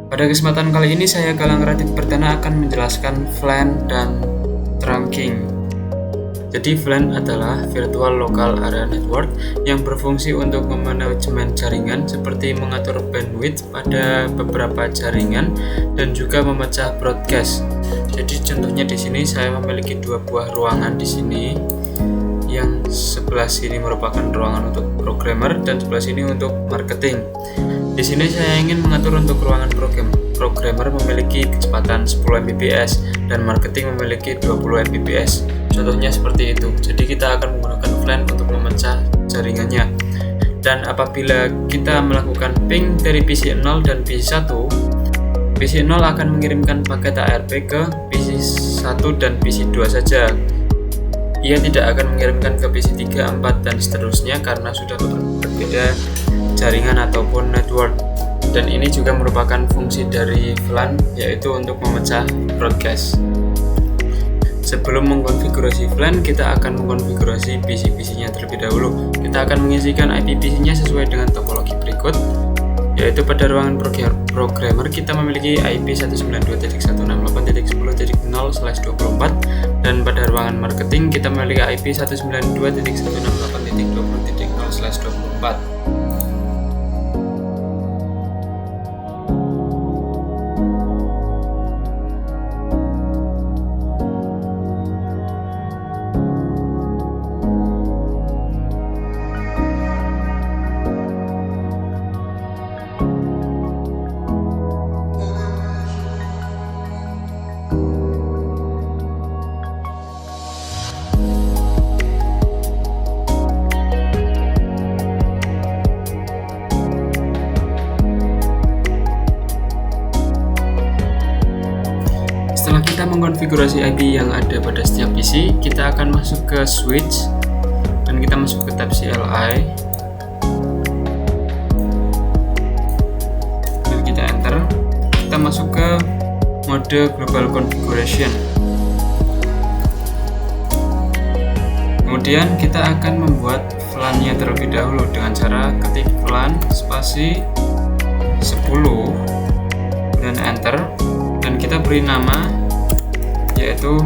Pada kesempatan kali ini saya Galang Radit Perdana akan menjelaskan VLAN dan trunking. Jadi VLAN adalah Virtual Local Area Network yang berfungsi untuk memanajemen jaringan seperti mengatur bandwidth pada beberapa jaringan dan juga memecah broadcast. Jadi contohnya di sini saya memiliki dua buah ruangan di sini. Yang sebelah sini merupakan ruangan untuk programmer dan sebelah sini untuk marketing. Di sini saya ingin mengatur untuk ruangan programmer memiliki kecepatan 10 Mbps dan marketing memiliki 20 Mbps. Contohnya seperti itu. Jadi kita akan menggunakan VLAN untuk memecah jaringannya. Dan apabila kita melakukan ping dari PC 0 dan PC 1, PC 0 akan mengirimkan paket ARP ke PC 1 dan PC 2 saja. Ia tidak akan mengirimkan ke PC 3, 4, dan seterusnya karena sudah berbeda jaringan ataupun network. Dan ini juga merupakan fungsi dari VLAN, yaitu untuk memecah broadcast. Sebelum mengkonfigurasi VLAN, kita akan mengkonfigurasi PC-PC-nya terlebih dahulu. Kita akan mengisikan IP PC-nya sesuai dengan topologi berikut, yaitu pada ruangan programmer kita memiliki IP 192.168.10.0/24 dan pada ruangan marketing kita memiliki IP 192.168.20.0/24. Setelah kita mengkonfigurasi IP yang ada pada setiap PC, kita akan masuk ke switch dan kita masuk ke tab CLI dan kita enter. Kita masuk ke mode global configuration. Kemudian kita akan membuat VLAN-nya terlebih dahulu dengan cara ketik VLAN spasi 10 dan enter, dan kita beri nama yaitu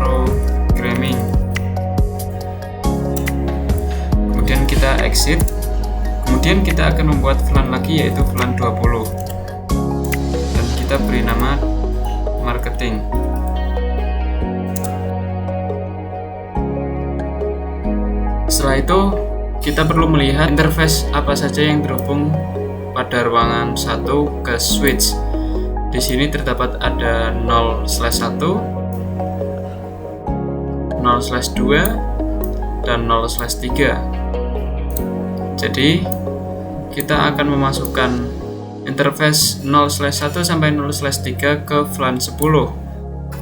programming. Kemudian kita exit. Kemudian kita akan membuat VLAN lagi yaitu VLAN 20 dan kita beri nama marketing. Setelah itu kita perlu melihat interface apa saja yang terhubung pada ruangan 1 ke switch. Di sini terdapat ada 0/1, 0/2, dan 0/3. Jadi kita akan memasukkan interface 0/1 sampai 0/3 ke VLAN 10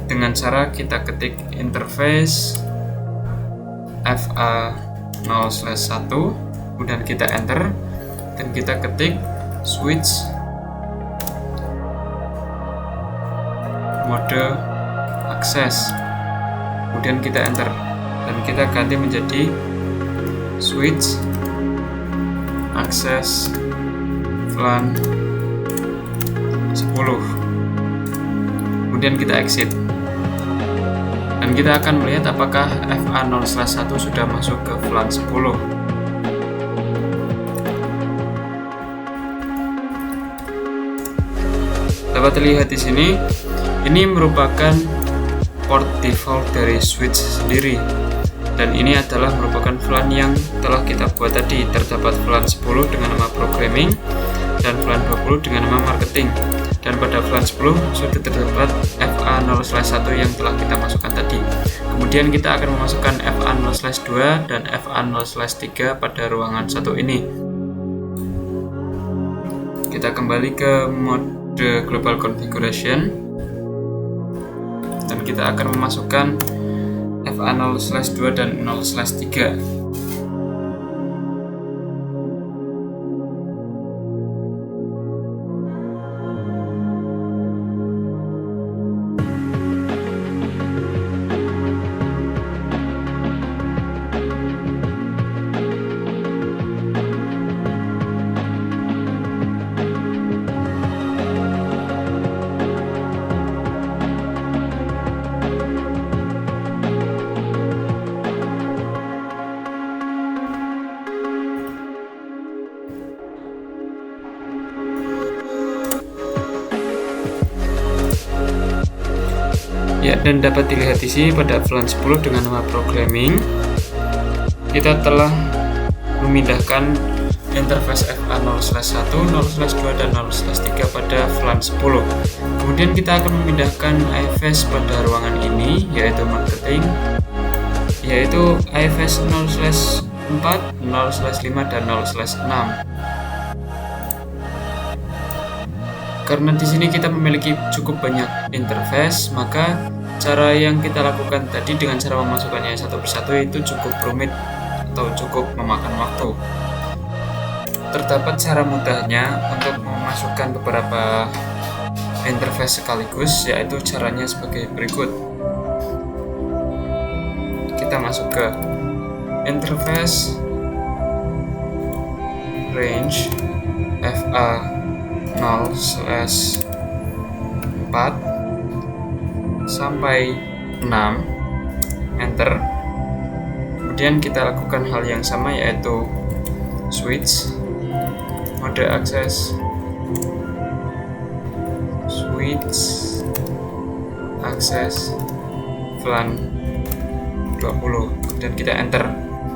dengan cara kita ketik interface FA 0/1, kemudian kita enter dan kita ketik switch mode akses, kemudian kita enter dan kita ganti menjadi switch akses VLAN 10, kemudian kita exit dan kita akan melihat apakah FA 0/1 sudah masuk ke VLAN 10. Dapat terlihat di sini. Ini merupakan port default dari switch sendiri, dan ini adalah merupakan VLAN yang telah kita buat tadi. Terdapat VLAN 10 dengan nama programming dan VLAN 20 dengan nama marketing, dan pada VLAN 10 sudah terdapat FA 0/1 yang telah kita masukkan tadi. Kemudian kita akan memasukkan FA 0/2 dan FA 0/3 pada ruangan 1 ini. Kita kembali ke mode global configuration dan kita akan memasukkan FA 0/2 dan 0/3. Ya, dan dapat dilihat di sini pada VLAN 10 dengan nama programming, kita telah memindahkan interface FA0/1, 0/2, dan 0/3 pada VLAN 10. Kemudian kita akan memindahkan IFS pada ruangan ini, yaitu marketing, yaitu IFS 0/4, 0/5, dan 0/6. Karena di sini kita memiliki cukup banyak interface, maka cara yang kita lakukan tadi dengan cara memasukkannya satu persatu itu cukup rumit atau cukup memakan waktu. Terdapat cara mudahnya untuk memasukkan beberapa interface sekaligus, yaitu caranya sebagai berikut. Kita masuk ke interface range FA 0/4 sampai 6, enter. Kemudian kita lakukan hal yang sama, yaitu switch mode akses, VLAN 20, dan kita enter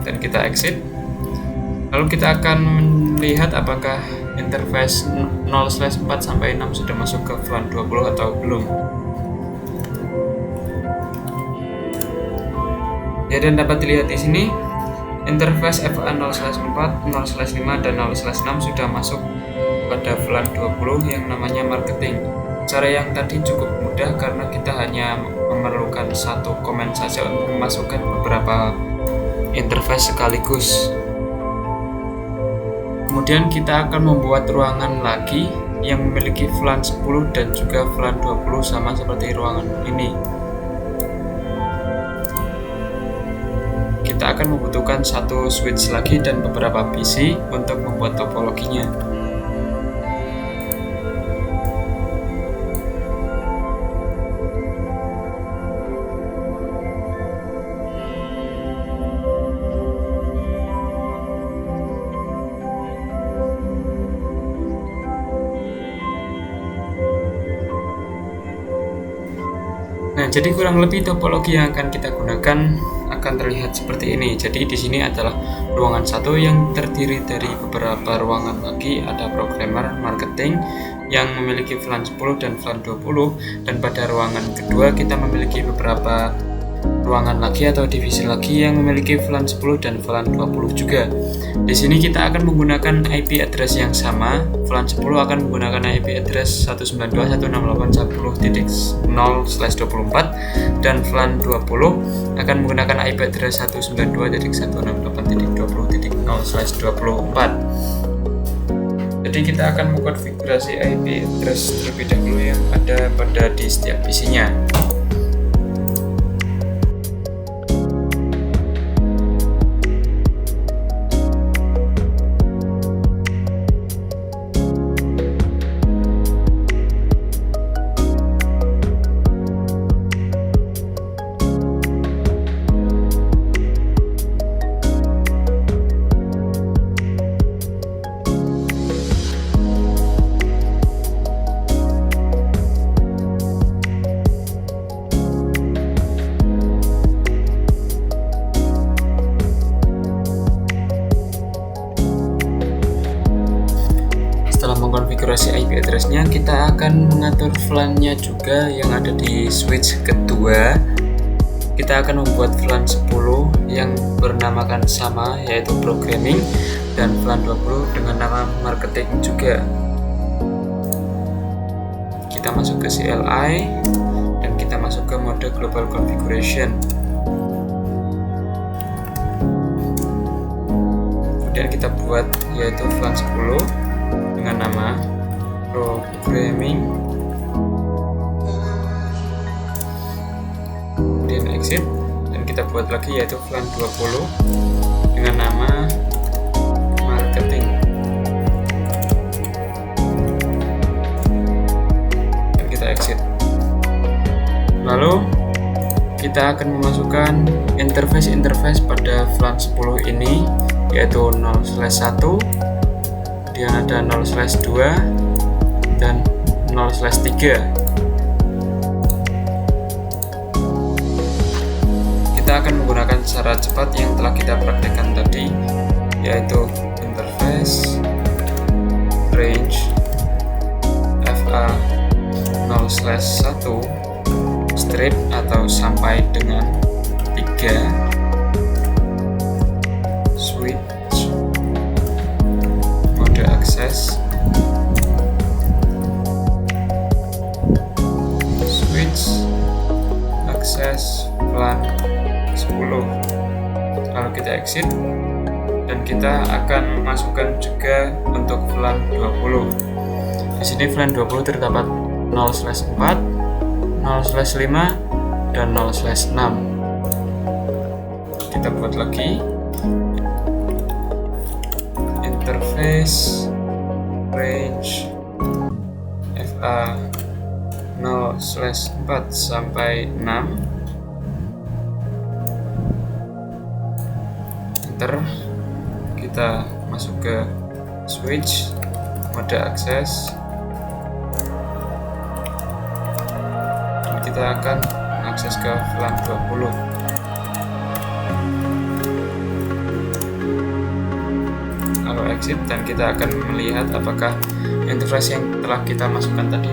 dan kita exit. Lalu kita akan melihat apakah interface 0/4 sampai 6 sudah masuk ke VLAN 20 atau belum. Ya, dan dapat dilihat di sini interface FA 0/4, 0/5, dan 0/6 sudah masuk pada VLAN 20 yang namanya marketing. Cara yang tadi cukup mudah karena kita hanya memerlukan satu komen saja untuk memasukkan beberapa interface sekaligus. Kemudian kita akan membuat ruangan lagi yang memiliki VLAN 10 dan juga VLAN 20 sama seperti ruangan ini. Kita akan membutuhkan satu switch lagi dan beberapa PC untuk membuat topologinya. Nah, jadi kurang lebih topologi yang akan kita gunakan akan terlihat seperti ini. Jadi di sini adalah ruangan satu yang terdiri dari beberapa ruangan lagi. Ada programmer, marketing yang memiliki VLAN 10 dan VLAN 20, dan pada ruangan kedua kita memiliki beberapa ruangan lagi atau divisi lagi yang memiliki VLAN 10 dan VLAN 20 juga. Di sini kita akan menggunakan IP address yang sama. VLAN 10 akan menggunakan IP address 192.168.10/24 dan VLAN 20 akan menggunakan IP address 192.168.20.0/24. Jadi kita akan mengkonfigurasi IP address terlebih dahulu yang ada pada di setiap PC-nya. Mengkonfigurasi IP address-nya, kita akan mengatur VLAN-nya juga yang ada di switch kedua. Kita akan membuat VLAN 10 yang bernamakan sama, yaitu programming, dan VLAN 20 dengan nama marketing juga. Kita masuk ke CLI dan kita masuk ke mode global configuration. Kemudian kita buat yaitu VLAN 10 dengan nama programming, kemudian exit, dan kita buat lagi yaitu VLAN 20 dengan nama marketing, dan kita exit. Lalu kita akan memasukkan interface pada VLAN 10 ini, yaitu 0/1, kemudian ada 0/2 dan 0/3. dengan cara cepat yang telah kita praktekkan tadi, yaitu interface range FA 0/1 strip atau sampai dengan 3 switch mode akses VLAN 10. Lalu kita exit dan kita akan masukkan juga untuk VLAN 20. Di sini VLAN 20 terdapat 0/4, 0/5 dan 0/6. Kita buat lagi interface range FA 0/4 sampai 6. Enter. Kita masuk ke switch mode akses dan kita akan akses ke VLAN 20. Lalu exit dan kita akan melihat apakah interface yang telah kita masukkan tadi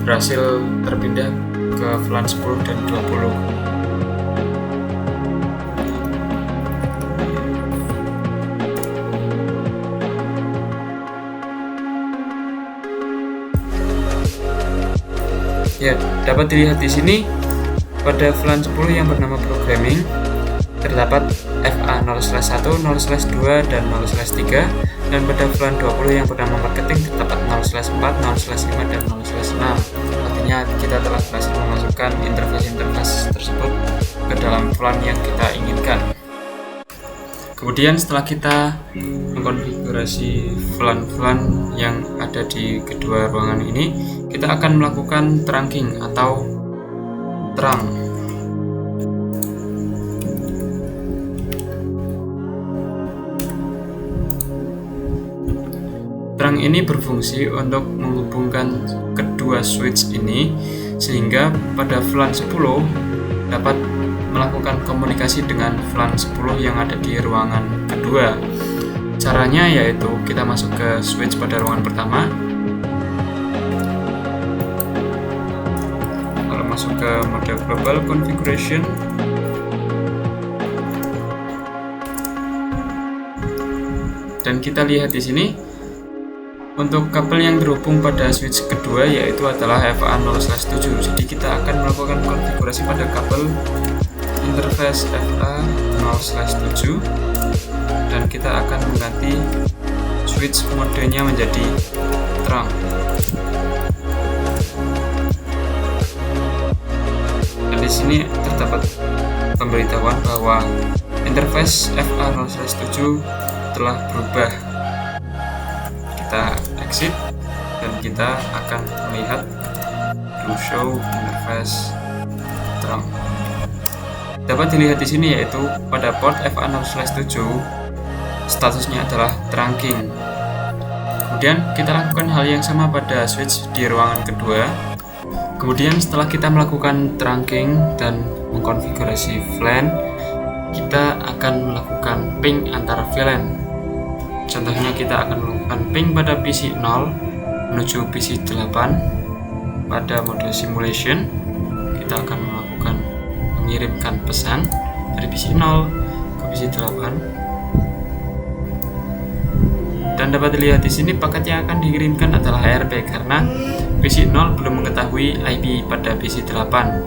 berhasil terpindah ke VLAN 10 dan 20. Ya, dapat dilihat di sini pada VLAN 10 yang bernama programming terdapat FA 0/1, 0/2 dan 0/3, dan pada VLAN 20 yang bernama marketing terdapat 0/4, 0/5 dan 0/6. Artinya kita telah berhasil memasukkan interface tersebut ke dalam VLAN yang kita inginkan. Kemudian setelah kita mengkonfigurasi VLAN yang ada di kedua ruangan ini, kita akan melakukan trunking atau terang. Terang ini berfungsi untuk menghubungkan kedua switch ini sehingga pada VLAN 10 dapat melakukan komunikasi dengan VLAN 10 yang ada di ruangan kedua. Caranya yaitu kita masuk ke switch pada ruangan pertama, lalu masuk ke mode global configuration, dan kita lihat di sini untuk kabel yang terhubung pada switch kedua yaitu adalah FA 0/7. Jadi kita akan melakukan konfigurasi pada kabel interface FA 0/7 dan kita akan mengganti switch modenya menjadi terang. Dan di sini terdapat pemberitahuan bahwa interface FA 0/7 telah berubah. Kita exit dan kita akan melihat to show interface terang. Dapat dilihat di sini yaitu pada port FA 0/7 statusnya adalah trunking. Kemudian kita lakukan hal yang sama pada switch di ruangan kedua. Kemudian setelah kita melakukan trunking dan mengkonfigurasi VLAN, kita akan melakukan ping antar VLAN. Contohnya kita akan melakukan ping pada PC 0 menuju PC 8. Pada mode simulation, kita akan mengirimkan pesan dari PC 0 ke PC 8. Dan dapat dilihat di sini paket yang akan dikirimkan adalah ARP karena PC 0 belum mengetahui IP pada PC 8.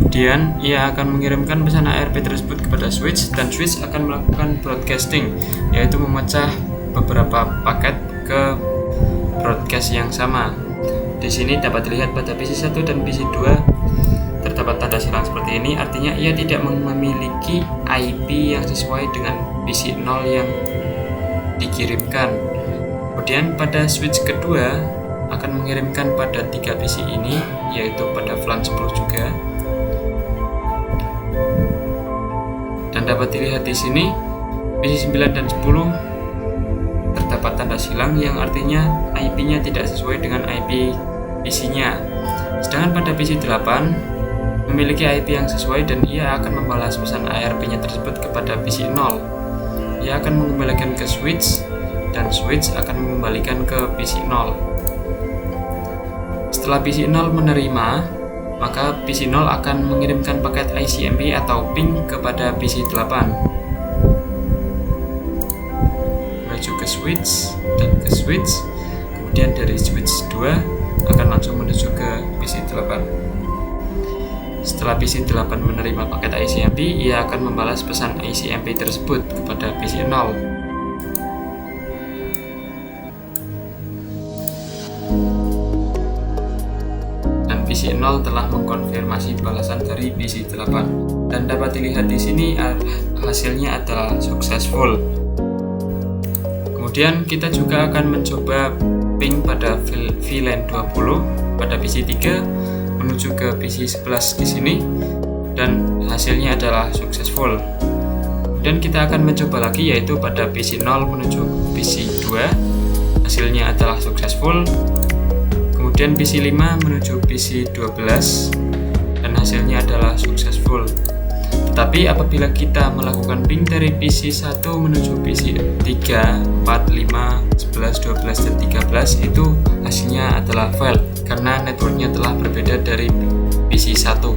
Kemudian ia akan mengirimkan pesan ARP tersebut kepada switch dan switch akan melakukan broadcasting, yaitu memecah beberapa paket ke broadcast yang sama. Di sini dapat dilihat pada PC 1 dan PC 2 terdapat tanda silang seperti ini, artinya ia tidak memiliki IP yang sesuai dengan PC 0 yang dikirimkan. Kemudian pada switch kedua akan mengirimkan pada 3 PC ini, yaitu pada VLAN 10 juga. Dan dapat dilihat di sini PC 9 dan 10 terdapat tanda silang yang artinya IP-nya tidak sesuai dengan IP PC-nya. Sedangkan pada PC 8 memiliki IP yang sesuai dan ia akan membalas pesan ARP-nya tersebut kepada PC 0. Ia akan mengembalikan ke switch dan switch akan mengembalikan ke PC 0. Setelah PC 0 menerima, maka PC 0 akan mengirimkan paket ICMP atau ping kepada PC 8. Menuju ke switch dan ke switch, kemudian dari switch 2 akan langsung menuju ke PC 8. Setelah PC 8 menerima paket ICMP, ia akan membalas pesan ICMP tersebut kepada PC 0. PC 0 telah mengkonfirmasi balasan dari PC 8 dan dapat dilihat di sini hasilnya adalah successful. Kemudian kita juga akan mencoba ping pada VLAN 20 pada PC 3 menuju ke PC 11 di sini dan hasilnya adalah successful. Dan kita akan mencoba lagi yaitu pada PC 0 menuju PC 2, hasilnya adalah successful. Kemudian PC 5 menuju PC 12 dan hasilnya adalah successful. Tetapi apabila kita melakukan ping dari PC 1 menuju PC 3, 4, 5, 11, 12, dan 13 itu hasilnya adalah failed karena networknya telah berbeda dari PC 1.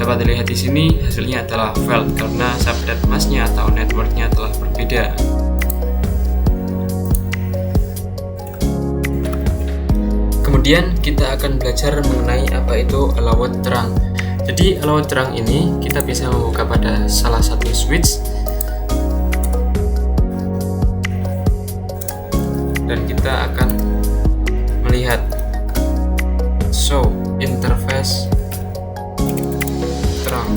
Dapat dilihat di sini hasilnya adalah failed karena subnet masknya atau networknya telah berbeda. Kemudian kita akan belajar mengenai apa itu allowed terang. Jadi allowed terang ini kita bisa membuka pada salah satu switch dan kita akan melihat show interface terang.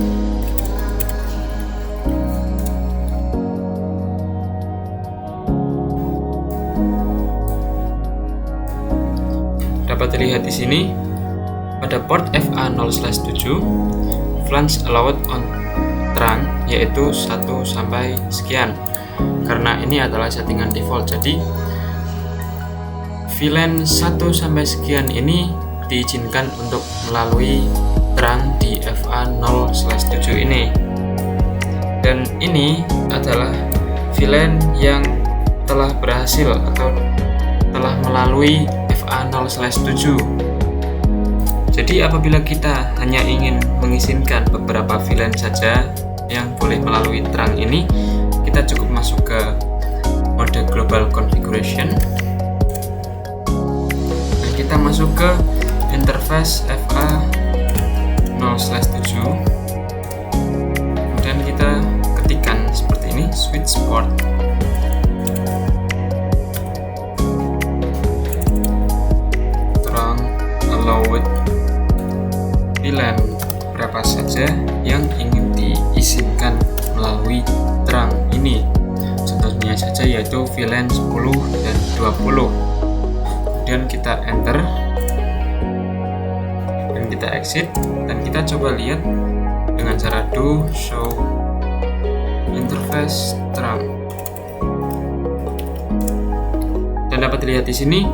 Dapat dilihat di sini pada port FA0/7 flange allowed on terang yaitu 1 sampai sekian. Karena ini adalah settingan default, jadi VLAN 1 sampai sekian ini diizinkan untuk melalui terang di FA0/7 ini. Dan ini adalah VLAN yang telah berhasil atau telah melalui FA0/7. Jadi apabila kita hanya ingin mengizinkan beberapa VLAN saja yang boleh melalui terang ini, kita cukup masuk ke mode global configuration dan kita masuk ke interface FA0/7. Kemudian kita ketikkan seperti ini, switch port. Allowed VLAN berapa saja yang ingin diizinkan melalui terang ini. Contohnya saja yaitu VLAN 10 dan 20. Kemudian kita enter dan kita exit dan kita coba lihat dengan cara do show interface terang. Dan dapat dilihat di sini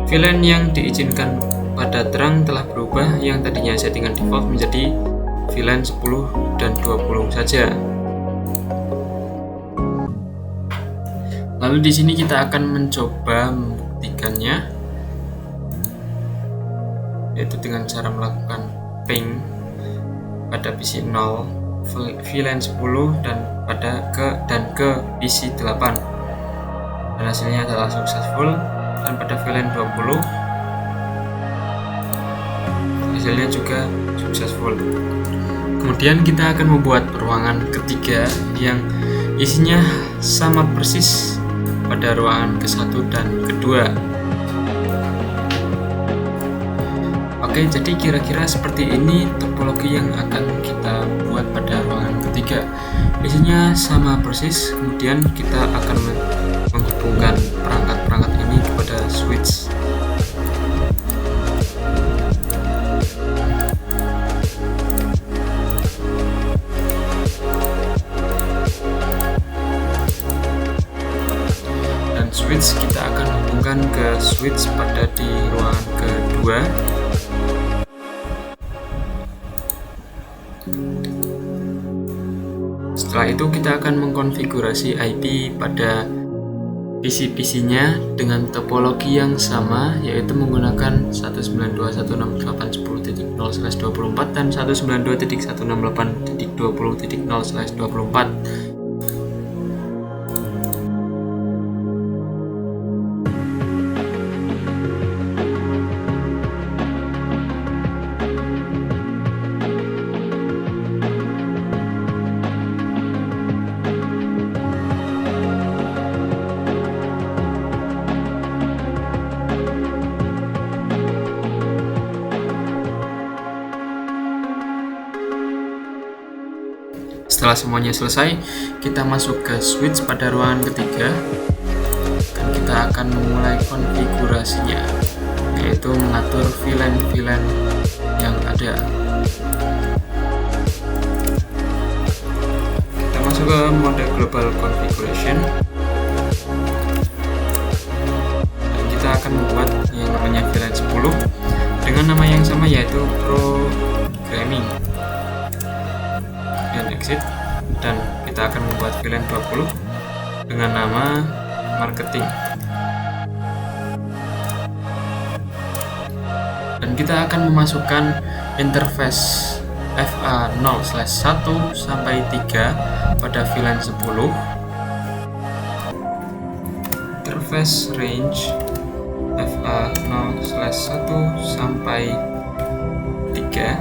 VLAN yang diizinkan pada terang telah berubah, yang tadinya settingan default menjadi VLAN 10 dan 20 saja. Lalu di sini kita akan mencoba membuktikannya, yaitu dengan cara melakukan ping pada PC 0, VLAN 10 dan ke PC 8. Dan hasilnya adalah successful, dan pada VLAN 20 hasilnya juga successful. Kemudian kita akan membuat ruangan ketiga yang isinya sama persis pada ruangan ke-1 dan kedua. Oke, jadi kira-kira seperti ini topologi yang akan kita buat pada ruangan ketiga. Isinya sama persis, kemudian kita akan menghubungkan perangkat-perangkat ini kepada switch. Switch kita akan hubungkan ke switch pada di ruangan kedua. Setelah itu kita akan mengkonfigurasi IP pada PC-PC-nya dengan topologi yang sama, yaitu menggunakan 192.168.10.0/24 dan 192.168.20.0/24. Setelah semuanya selesai, kita masuk ke switch pada ruangan ketiga dan kita akan memulai konfigurasinya, yaitu mengatur VLAN yang ada. Kita masuk ke mode global configuration dan kita akan membuat yang namanya VLAN 10 dengan nama yang sama, yaitu programming, dan exit, dan kita akan membuat VLAN 20 dengan nama marketing, dan kita akan memasukkan interface FA0/1 sampai 3 pada VLAN 10, interface range FA0/1 sampai 3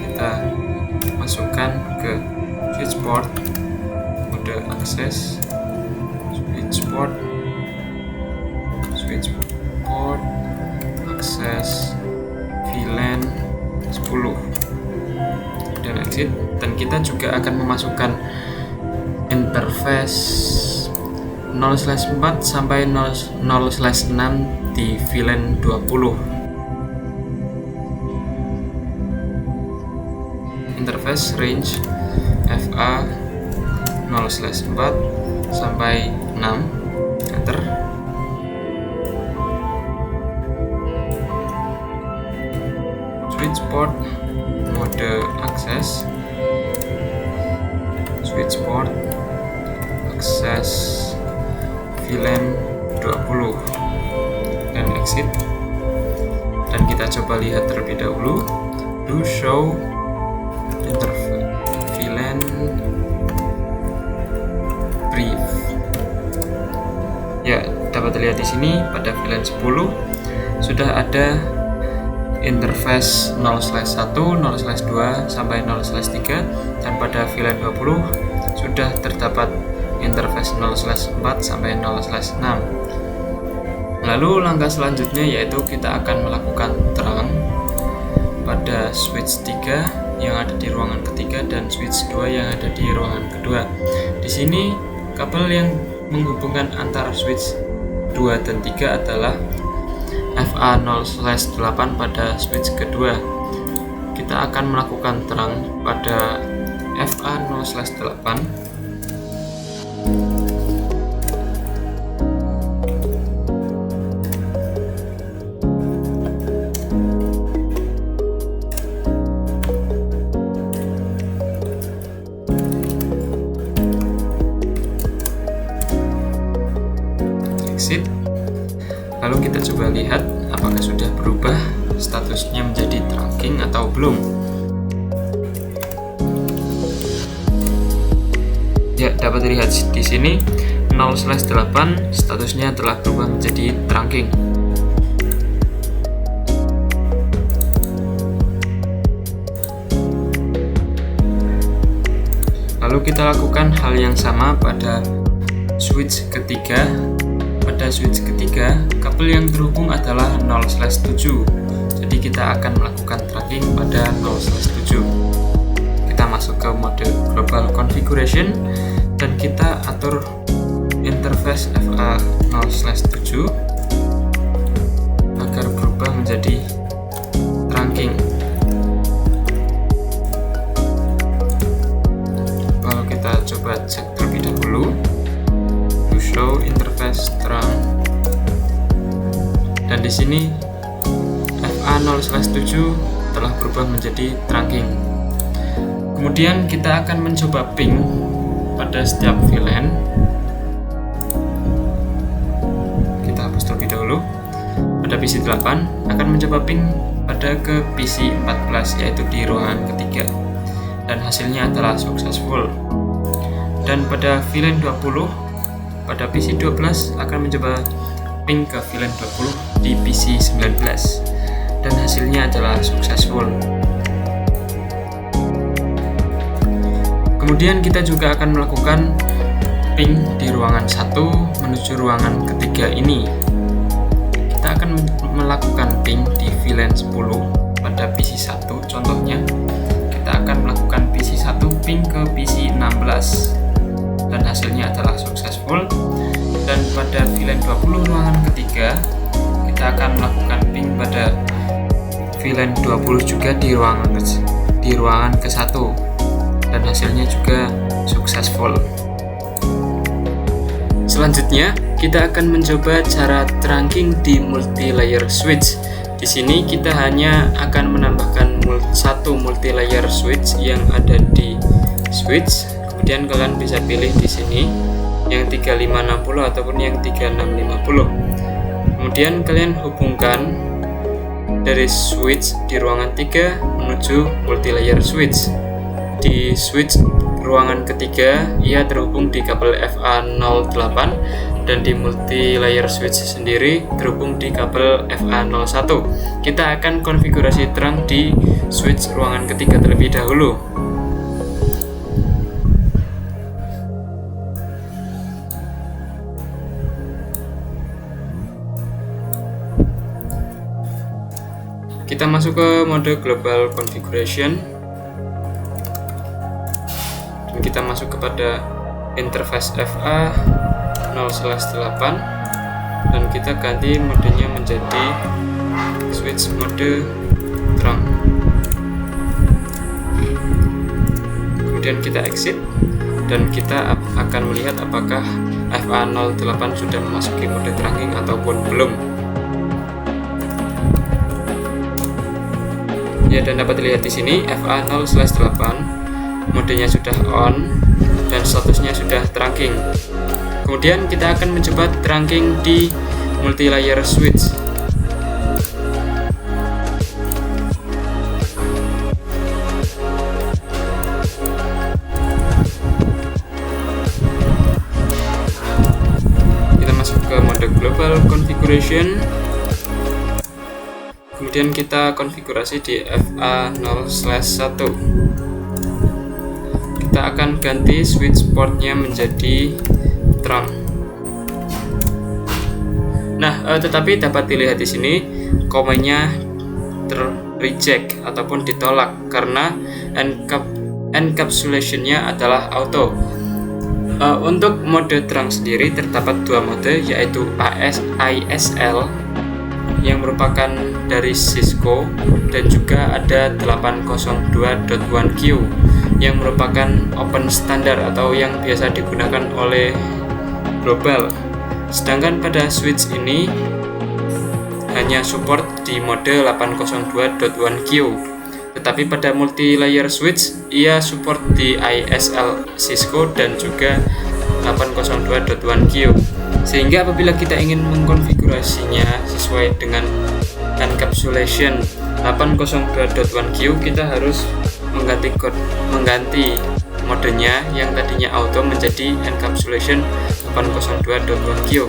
kita masukkan ke switch port, mode akses, switch port, akses VLAN 10 dan exit, dan kita juga akan memasukkan interface 0/4 sampai 0/6 di VLAN 20. Interface range FA 0/4 sampai 6, enter. Switch port, mode akses, switch port, akses VLAN 20 dan exit, dan kita coba lihat terlebih dahulu. Do show interface VLAN brief. Ya, dapat dilihat di sini pada VLAN 10 sudah ada interface 0/1, 0/2 sampai 0/3, dan pada VLAN 20 sudah terdapat interface 0/4 sampai 0/6. Lalu langkah selanjutnya yaitu kita akan melakukan terang pada switch 3 yang ada di ruangan ketiga dan switch 2 yang ada di ruangan kedua. Di sini kabel yang menghubungkan antara switch 2 dan 3 adalah FA0/8 pada switch kedua. Kita akan melakukan terang pada FA0/8. Exit. Lalu kita coba lihat apakah sudah berubah statusnya menjadi trunking atau belum. Ya, dapat dilihat di sini 0/8 statusnya telah berubah menjadi trunking. Lalu kita lakukan hal yang sama pada switch ketiga. Pada switch ketiga, kabel yang terhubung adalah 0/7. Jadi kita akan melakukan tracking pada 0/7. Kita masuk ke mode global configuration dan kita atur interface FA0/7 agar berubah menjadi trunking. Lalu kita coba cek terlebih dahulu. Show interface terang, dan di sini FA0/7 telah berubah menjadi trunking. Kemudian kita akan mencoba ping pada setiap VLAN. Kita hapus terlebih dahulu. Pada PC 8 akan mencoba ping pada ke PC 14, yaitu di ruangan ketiga, dan hasilnya adalah successful. Dan pada VLAN 20 pada PC 12 akan mencoba ping ke VLAN 20 di PC 19, dan hasilnya adalah successful. Kemudian kita juga akan melakukan ping di ruangan 1 menuju ruangan ketiga ini. Kita akan melakukan ping di VLAN 10 pada PC 1. Contohnya, kita akan melakukan PC 1 ping ke PC 16, dan hasilnya adalah successful. Dan pada VLAN 20 ruangan ketiga, kita akan melakukan ping pada VLAN 20 juga di ruangan ke-1, dan hasilnya juga successful. Selanjutnya, kita akan mencoba cara trunking di multi-layer switch. Di sini kita hanya akan menambahkan satu multi-layer switch yang ada di switch. Kemudian kalian bisa pilih di sini yang 3560 ataupun yang 3650. Kemudian kalian hubungkan dari switch di ruangan 3 menuju multi-layer switch. Di switch ruangan ketiga, ia terhubung di kabel FA08, dan di multi-layer switch sendiri terhubung di kabel FA01. Kita akan konfigurasi trunk di switch ruangan ketiga terlebih dahulu. Kita masuk ke mode global configuration, dan kita masuk kepada interface FA 0/8, dan kita ganti modenya menjadi switch mode trunk. Kemudian kita exit, dan kita akan melihat apakah FA08 sudah memasuki mode trunking ataupun belum. Ya, dan dapat dilihat di sini FA 0/8 modenya sudah on dan statusnya sudah trunking. Kemudian kita akan mencoba trunking di multi-layer switch. Kita masuk ke mode global configuration. Kemudian kita konfigurasi di FA 0/1. Kita akan ganti switch portnya menjadi trunk. Nah, tetapi dapat dilihat di sini komennya reject ataupun ditolak karena encapsulation-nya adalah auto. Untuk mode trunk sendiri terdapat dua mode, yaitu ISL yang merupakan dari Cisco, dan juga ada 802.1Q yang merupakan open standard atau yang biasa digunakan oleh global. Sedangkan pada switch ini hanya support di mode 802.1Q, tetapi pada multi-layer switch ia support di ISL Cisco dan juga 802.1Q. Sehingga apabila kita ingin mengkonfigurasinya sesuai dengan encapsulation 802.1Q, kita harus mengganti modenya yang tadinya auto menjadi encapsulation 802.1Q.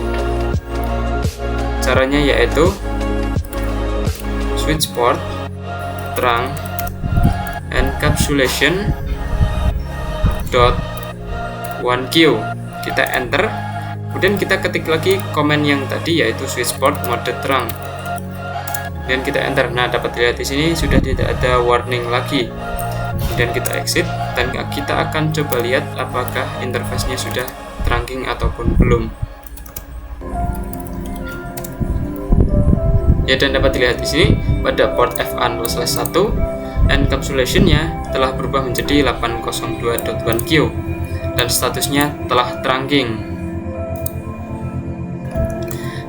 Caranya yaitu switch port trunk encapsulation .1Q. Kita enter. Kemudian kita ketik lagi komen yang tadi, yaitu switch port mode trunk. Dan kita enter. Nah, dapat dilihat di sini sudah tidak ada warning lagi. Kemudian kita exit, dan kita akan coba lihat apakah interface-nya sudah trunking ataupun belum. Ya, dan dapat dilihat di sini pada port FA0/1 encapsulation-nya telah berubah menjadi 802.1Q dan statusnya telah trunking.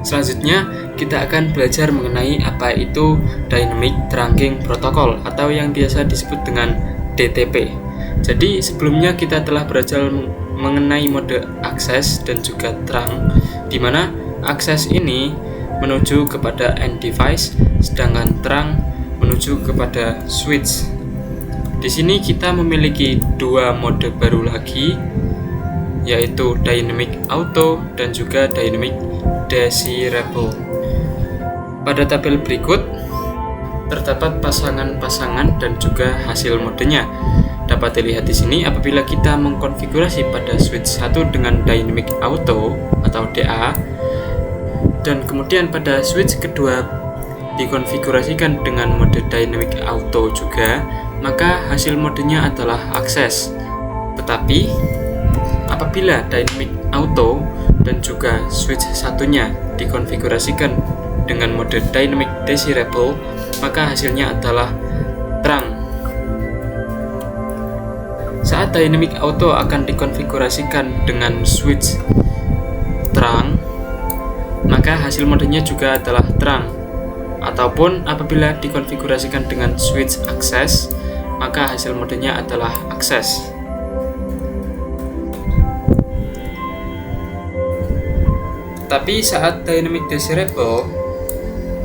Selanjutnya, kita akan belajar mengenai apa itu Dynamic Trunking Protocol atau yang biasa disebut dengan DTP. Jadi sebelumnya kita telah belajar mengenai mode akses dan juga terang, di mana akses ini menuju kepada end device, sedangkan terang menuju kepada switch. Di sini kita memiliki dua mode baru lagi, yaitu dynamic auto dan juga dynamic desirable. Pada tabel berikut terdapat pasangan-pasangan dan juga hasil modenya. Dapat dilihat di sini apabila kita mengkonfigurasi pada switch 1 dengan dynamic auto atau DA, dan kemudian pada switch kedua dikonfigurasikan dengan mode dynamic auto juga, maka hasil modenya adalah akses. Tetapi apabila dynamic auto dan juga switch satunya dikonfigurasikan dengan mode dynamic desirable, maka hasilnya adalah terang. Saat dynamic auto akan dikonfigurasikan dengan switch terang, maka hasil modenya juga adalah terang. Ataupun apabila dikonfigurasikan dengan switch akses, maka hasil modenya adalah akses. Tapi saat dynamic desirable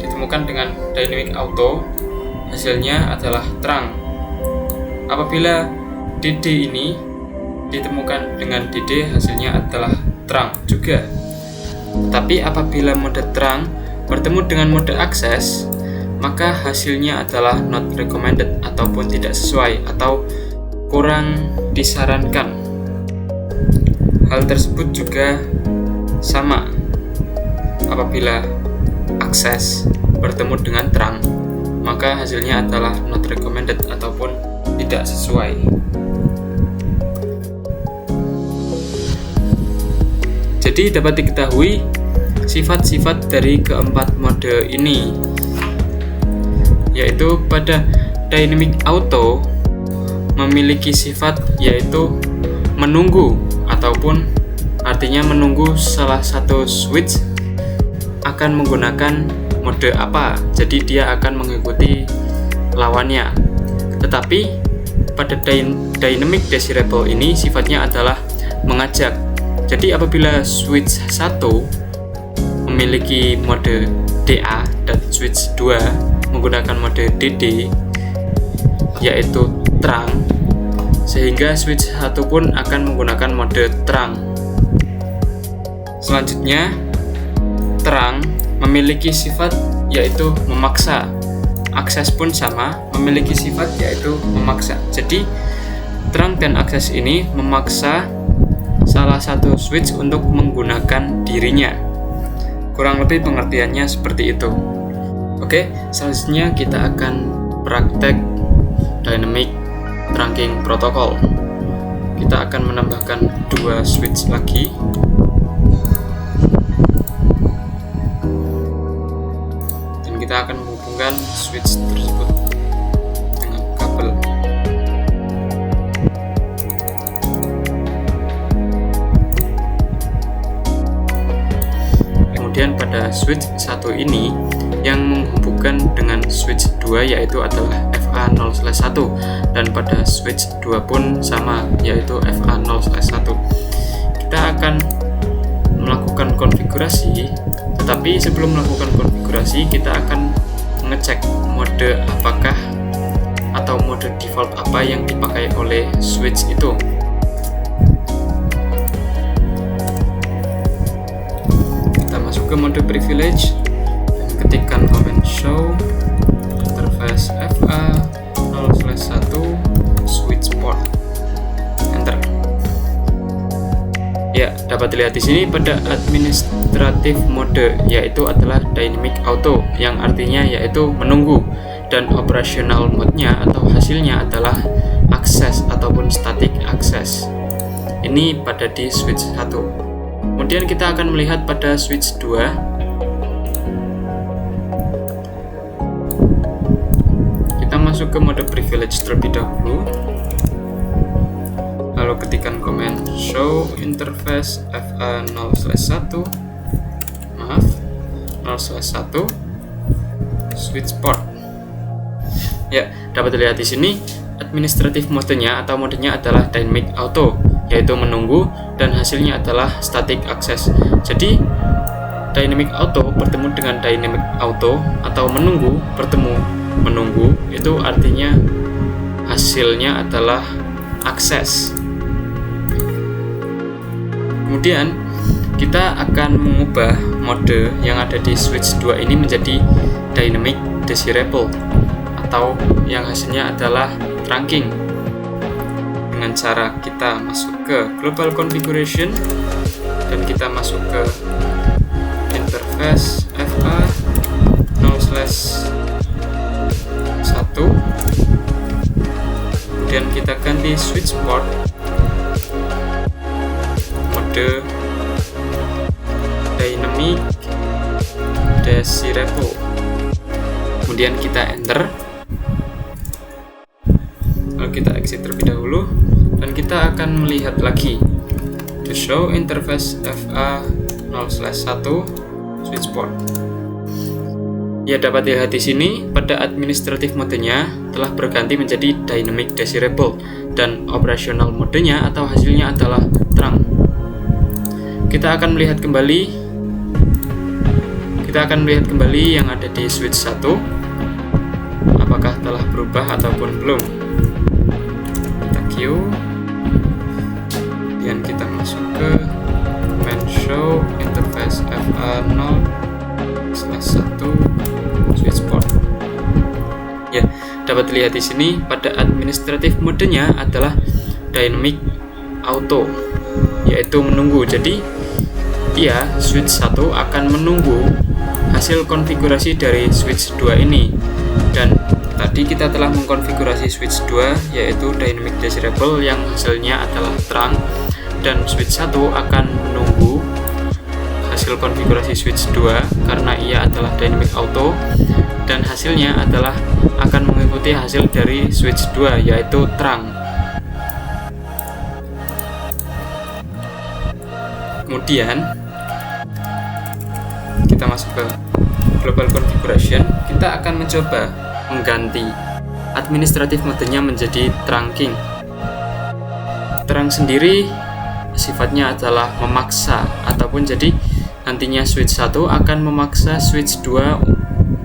ditemukan dengan dynamic auto, hasilnya adalah terang. Apabila DD ini ditemukan dengan DD, hasilnya adalah terang juga. Tapi apabila mode terang bertemu dengan mode akses, maka hasilnya adalah not recommended ataupun tidak sesuai atau kurang disarankan. Hal tersebut juga sama apabila akses bertemu dengan terang, maka hasilnya adalah not recommended ataupun tidak sesuai. Jadi dapat diketahui sifat-sifat dari keempat mode ini, yaitu pada dynamic auto memiliki sifat yaitu menunggu, ataupun artinya menunggu salah satu switch akan menggunakan mode apa, jadi dia akan mengikuti lawannya. Tetapi pada dynamic desirable ini sifatnya adalah mengajak. Jadi apabila switch 1 memiliki mode DA dan switch 2 menggunakan mode DD, yaitu terang, sehingga switch 1 pun akan menggunakan mode terang. Selanjutnya, terang memiliki sifat yaitu memaksa. Akses pun sama, memiliki sifat yaitu memaksa. Jadi terang dan akses ini memaksa salah satu switch untuk menggunakan dirinya. Kurang lebih pengertiannya seperti itu. Oke, selanjutnya kita akan praktek dynamic trunking protocol. Kita akan menambahkan dua switch lagi. Dan kita akan menghubungkan switch tersebut dengan kabel. Kemudian pada switch 1 ini yang menghubungkan dengan switch 2 yaitu adalah FA0/1, dan pada switch 2 pun sama, yaitu FA0/1. Kita akan melakukan konfigurasi, tetapi sebelum melakukan konfigurasi kita akan mengecek mode apakah atau mode default apa yang dipakai oleh switch itu. Ke mode privilege dan ketikkan command show interface FA0/1 switch port, enter. Ya, dapat dilihat di sini pada administratif mode yaitu adalah dynamic auto, yang artinya yaitu menunggu, dan operational mode-nya atau hasilnya adalah akses ataupun static access. Ini pada di switch 1. Kemudian kita akan melihat pada switch 2. Kita masuk ke mode privilege terlebih dahulu. Lalu ketikkan command show interface FA0/1 0/1 switch port. Ya, dapat dilihat di sini administratif modenya atau modenya adalah dynamic auto, yaitu menunggu, dan hasilnya adalah static access. Jadi dynamic auto bertemu dengan dynamic auto atau menunggu bertemu menunggu, itu artinya hasilnya adalah akses. Kemudian kita akan mengubah mode yang ada di switch 2 ini menjadi dynamic desirable, atau yang hasilnya adalah trunking, dengan cara kita masuk ke global configuration dan kita masuk ke interface FA 0/1, kemudian kita ganti switch port mode dynamic desirable, kemudian kita enter, lalu kita exit terlebih dahulu, dan kita akan melihat lagi to show interface FA 0/1 switch port. Ya, dapat dilihat di sini pada administratif modenya telah berganti menjadi dynamic desirable dan operational modenya atau hasilnya adalah trunk. Kita akan melihat kembali yang ada di switch 1 apakah telah berubah ataupun belum. Kita queue, kemudian kita masuk ke command show interface FA 0/1 switch port. Ya, dapat dilihat di sini pada administratif modenya adalah dynamic auto, yaitu menunggu. Jadi switch 1 akan menunggu hasil konfigurasi dari switch 2 ini, dan tadi kita telah mengkonfigurasi switch 2 yaitu dynamic desirable yang hasilnya adalah trunk, dan switch 1 akan menunggu hasil konfigurasi switch 2 karena ia adalah dynamic auto, dan hasilnya adalah akan mengikuti hasil dari switch 2 yaitu trunk. Kemudian kita masuk ke global configuration, kita akan mencoba mengganti administratif modenya menjadi trunking. Trunk sendiri sifatnya adalah memaksa, ataupun jadi nantinya switch 1 akan memaksa switch 2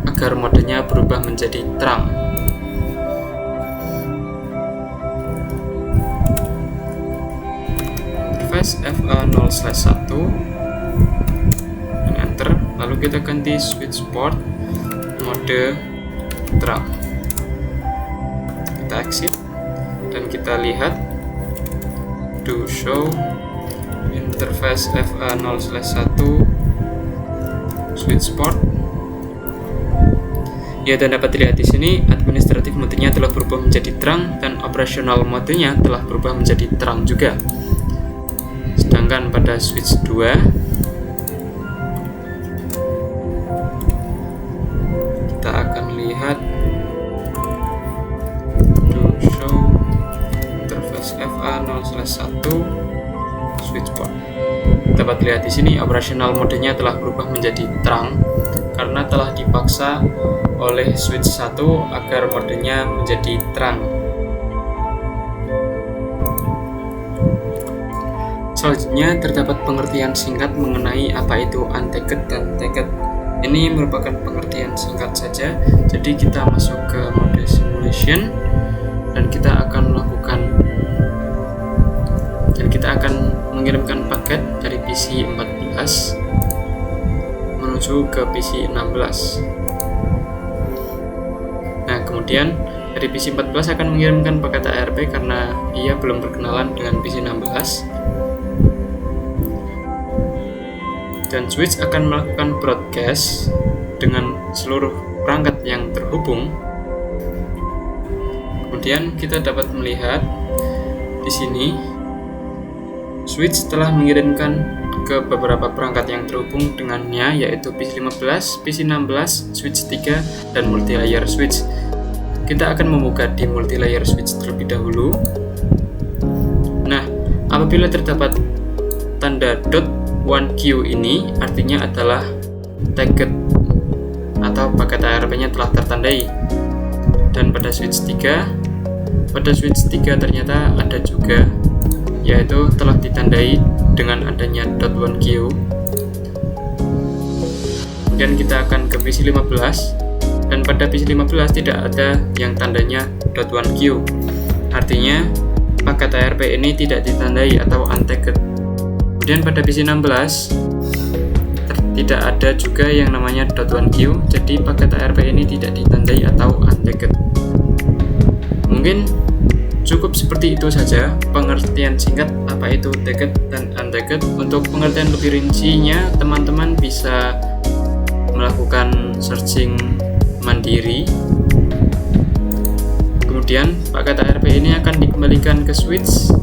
agar modenya berubah menjadi trunk. Interface FA 0/1 dan enter, lalu kita ganti switch port mode trunk. Kita exit dan kita lihat to show interface FA 0/1 switch port. Ya, dan dapat dilihat di sini administratif modenya telah berubah menjadi trunk dan operational modenya telah berubah menjadi trunk juga. Sedangkan pada switch 2 kita akan lihat to show interface FA 0/1 switch port. Dapat dilihat di sini operational modenya telah berubah menjadi trunk karena telah dipaksa oleh switch 1 agar modenya menjadi trunk. Selanjutnya terdapat pengertian singkat mengenai apa itu untagged dan tagged. Ini merupakan pengertian singkat saja. Jadi kita masuk ke mode simulation dan kita akan mengirimkan paket dari PC 14 menuju ke PC 16. Nah, kemudian dari PC 14 akan mengirimkan paket ARP karena ia belum berkenalan dengan PC 16. Dan switch akan melakukan broadcast dengan seluruh perangkat yang terhubung. Kemudian kita dapat melihat di sini switch telah mengirimkan ke beberapa perangkat yang terhubung dengannya, yaitu PC 15, PC 16, switch 3, dan multi-layer switch. Kita akan membuka di multi-layer switch terlebih dahulu. Nah, apabila terdapat tanda .1Q ini artinya adalah tagged atau paket ARP-nya telah tertandai. Dan pada switch 3 pada switch 3 ternyata ada juga, yaitu telah ditandai dengan adanya .1Q. Kemudian kita akan ke PC15, dan pada PC15 tidak ada yang tandanya .1Q. Artinya paket ARP ini tidak ditandai atau untagged. Kemudian pada PC16 tidak ada juga yang namanya .1Q, jadi paket ARP ini tidak ditandai atau untagged. Mungkin cukup seperti itu saja pengertian singkat apa itu tagged dan untagged. Untuk pengertian lebih rincinya, teman-teman bisa melakukan searching mandiri. Kemudian paket ARP ini akan dikembalikan ke switch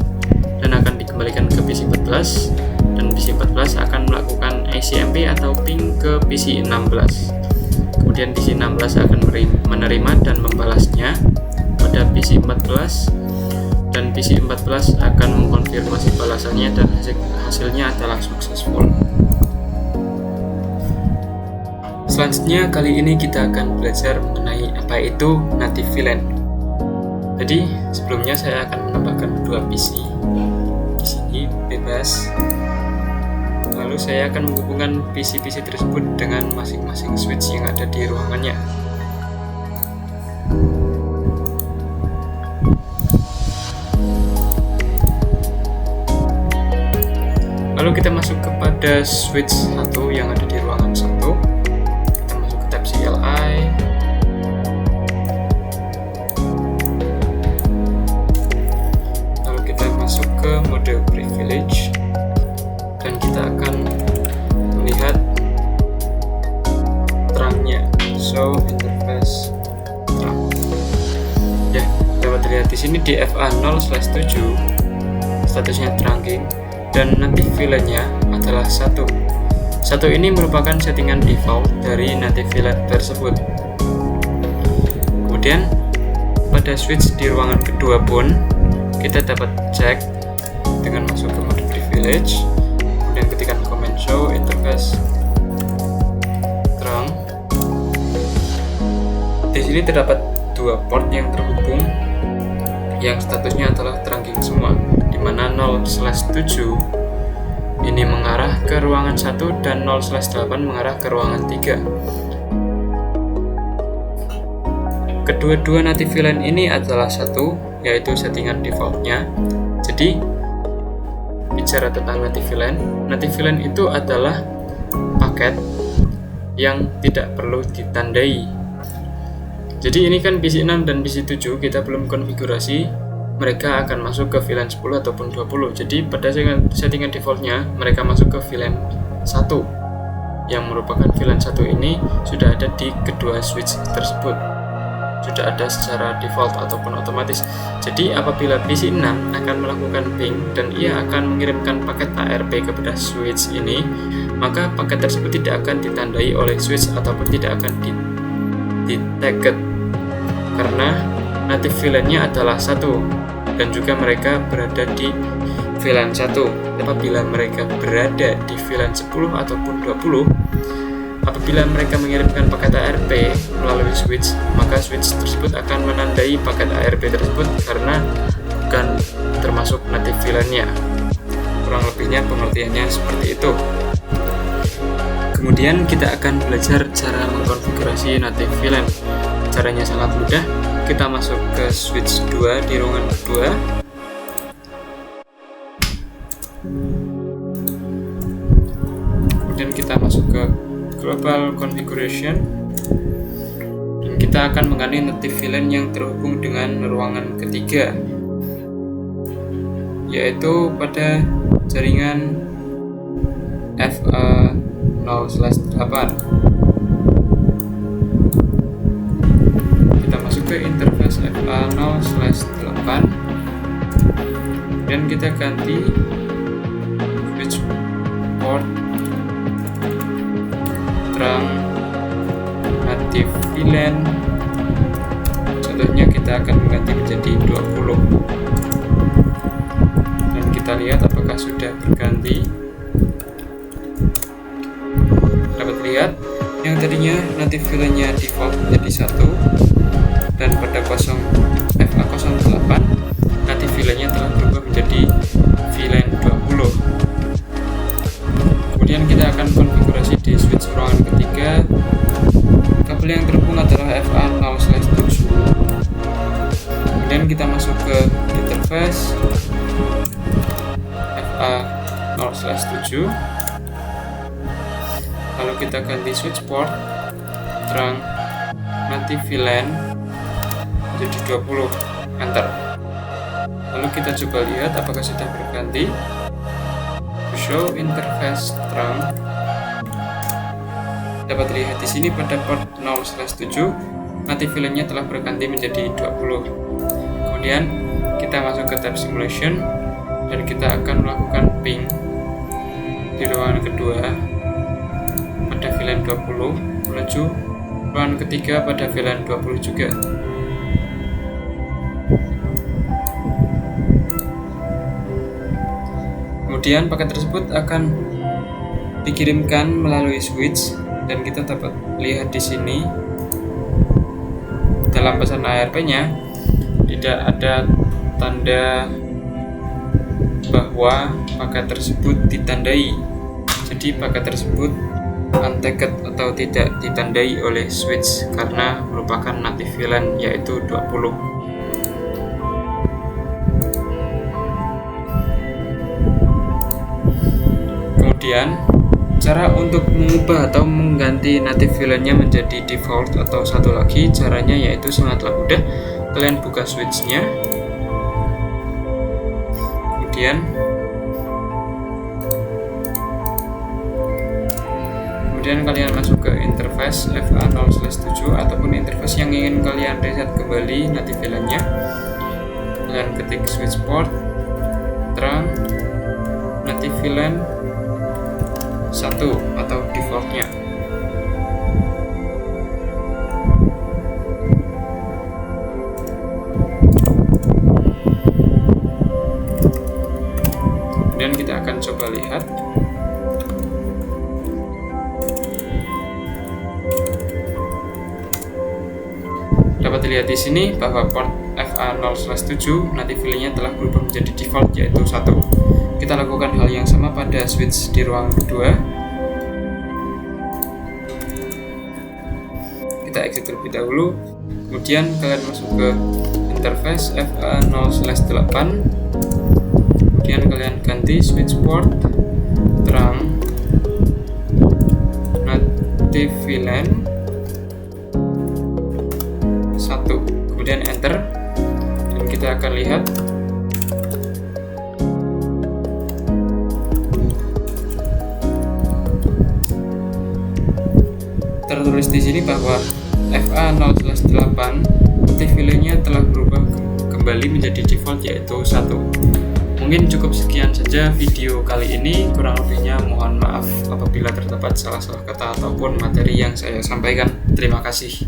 dan akan dikembalikan ke PC14, dan PC14 akan melakukan ICMP atau ping ke PC16. Kemudian PC16 akan menerima dan membalasnya pada PC14, dan PC14 akan mengkonfirmasi balasannya dan hasilnya adalah successful. Selanjutnya kali ini kita akan belajar mengenai apa itu native VLAN. Jadi sebelumnya saya akan menambahkan 2 PC di sini bebas. Lalu saya akan menghubungkan PC-PC tersebut dengan masing-masing switch yang ada di ruangannya. Lalu kita masuk kepada switch 1 yang ada di ruangan 1. Kita masuk ke tab CLI. Lalu kita masuk ke mode privilege, dan kita akan melihat terangnya, show interface terang. Ya, dapat dilihat di sini di FA0/7 statusnya trunking, dan native VLAN-nya adalah 1. 1 ini merupakan settingan default dari native VLAN tersebut. Kemudian pada switch di ruangan kedua pun kita dapat cek dengan masuk ke mode privilege, kemudian ketikkan command show interface terang. Di sini terdapat 2 port yang terhubung yang statusnya adalah trunking semua, di mana 0/7 ini mengarah ke ruangan 1 dan 0/8 mengarah ke ruangan 3. Kedua-dua native VLAN ini adalah 1, yaitu settingan defaultnya. Jadi bicara tentang native VLAN itu adalah paket yang tidak perlu ditandai. Jadi ini kan PC6 dan PC7 kita belum konfigurasi, mereka akan masuk ke VLAN 10 ataupun 20. Jadi pada settingan defaultnya mereka masuk ke VLAN 1, yang merupakan VLAN 1 ini sudah ada di kedua switch tersebut, sudah ada secara default ataupun otomatis. Jadi apabila PC6 akan melakukan ping dan ia akan mengirimkan paket ARP kepada switch ini, maka paket tersebut tidak akan ditandai oleh switch ataupun tidak akan di-tagged, karena native VLAN-nya adalah 1 dan juga mereka berada di VLAN 1. Apabila mereka berada di VLAN 10 ataupun 20, apabila mereka mengirimkan paket ARP melalui switch, maka switch tersebut akan menandai paket ARP tersebut karena bukan termasuk native VLAN-nya. Kurang lebihnya pengertiannya seperti itu. Kemudian kita akan belajar cara mengkonfigurasi native VLAN. Caranya sangat mudah. Kita masuk ke switch 2 di ruangan kedua. Kemudian kita masuk ke global configuration, dan kita akan mengganti native VLAN yang terhubung dengan ruangan ketiga, yaitu pada jaringan FA0/8. Kita masuk ke interface FA0/8, dan kita ganti switch port terang native VLAN. Contohnya kita akan mengganti menjadi 20, dan kita lihat apakah sudah berganti. Dapat lihat yang tadinya native VLAN-nya default menjadi 1, dan pada FA08 nanti VLAN-nya telah berubah menjadi VLAN 20. Kemudian kita akan konfigurasi di switch ruangan ketiga. Kabel yang terhubung adalah FA0/7. Kemudian kita masuk ke interface FA0/7. Lalu kita ganti switch port terang nanti VLAN menjadi 20, enter. Lalu kita coba lihat apakah sudah berganti. Show interface terang. Dapat dilihat di sini pada port 0/7 nanti VLAN-nya telah berganti menjadi 20. Kemudian kita masuk ke tab simulation dan kita akan melakukan ping di ruangan kedua pada VLAN 20 menuju ruangan ketiga pada VLAN 20 juga. Kemudian paket tersebut akan dikirimkan melalui switch dan kita dapat lihat di sini dalam pesan ARP-nya tidak ada tanda bahwa paket tersebut ditandai. Jadi paket tersebut untagged atau tidak ditandai oleh switch karena merupakan native VLAN yaitu 20. Kemudian cara untuk mengubah atau mengganti native VLAN-nya menjadi default atau satu lagi caranya yaitu sangatlah mudah. Kalian buka switch-nya, kemudian kalian masuk ke interface FA0/7 ataupun interface yang ingin kalian reset kembali native VLAN-nya. Kalian ketik switch port terang native VLAN 1 atau defaultnya. Kemudian kita akan coba lihat. Dapat dilihat di sini bahwa port FA0/7 nanti VLAN-nya telah berubah menjadi default yaitu 1. Kita lakukan hal yang sama pada switch di ruangan kedua. Kita exit terlebih dahulu. Kemudian kalian masuk ke interface FA0/8. Kemudian kalian ganti switch port terang native VLAN 1. Kemudian enter. Dan kita akan lihat tertulis di sini bahwa FA0/8 native VLAN-nya telah berubah kembali menjadi default yaitu 1. Mungkin cukup sekian saja video kali ini, kurang lebihnya mohon maaf apabila terdapat salah-salah kata ataupun materi yang saya sampaikan. Terima kasih.